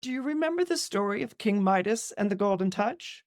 Do you remember the story of King Midas and the golden touch?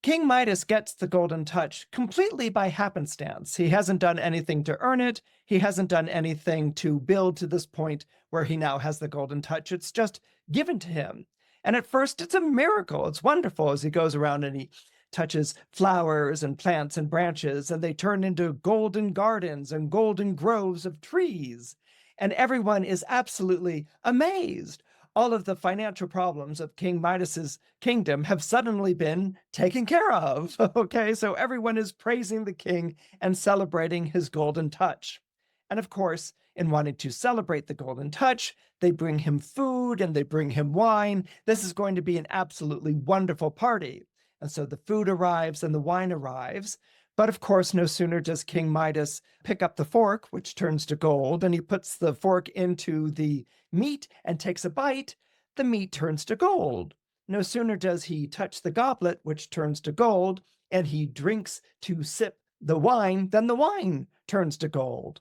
King Midas gets the golden touch completely by happenstance. He hasn't done anything to earn it. He hasn't done anything to build to this point where he now has the golden touch. It's just given to him. And at first, it's a miracle. It's wonderful as he goes around and he touches flowers and plants and branches, and they turn into golden gardens and golden groves of trees. And everyone is absolutely amazed. All of the financial problems of King Midas's kingdom have suddenly been taken care of. Okay, so everyone is praising the king and celebrating his golden touch. And of course, in wanting to celebrate the golden touch, they bring him food and they bring him wine. This is going to be an absolutely wonderful party. And so the food arrives and the wine arrives. But of course, no sooner does King Midas pick up the fork, which turns to gold, and he puts the fork into the meat and takes a bite, the meat turns to gold. No sooner does he touch the goblet, which turns to gold, and he drinks to sip the wine, than the wine turns to gold.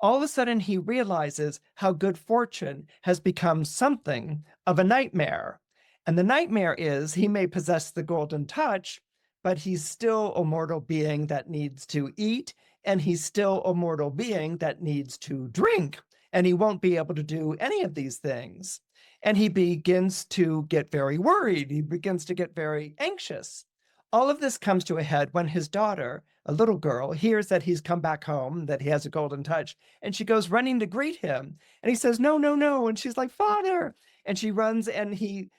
All of a sudden, he realizes how good fortune has become something of a nightmare. And the nightmare is he may possess the golden touch, but he's still a mortal being that needs to eat, and he's still a mortal being that needs to drink, and he won't be able to do any of these things. And he begins to get very worried. He begins to get very anxious. All of this comes to a head when his daughter, a little girl, hears that he's come back home, that he has a golden touch, and she goes running to greet him. And he says, "No, no, no." And she's like, "Father." And she runs and he,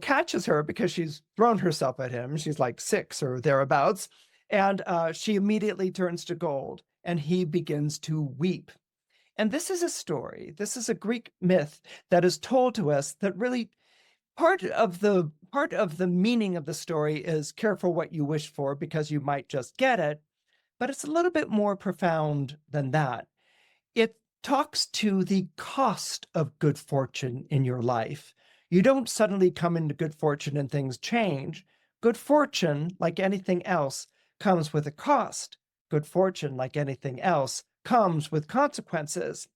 catches her because she's thrown herself at him. She's like 6 or thereabouts. And she immediately turns to gold and he begins to weep. And this is a story. This is a Greek myth that is told to us that really part of the meaning of the story is careful what you wish for because you might just get it, but it's a little bit more profound than that. It talks to the cost of good fortune in your life. You don't suddenly come into good fortune and things change. Good fortune, like anything else, comes with a cost. Good fortune, like anything else, comes with consequences.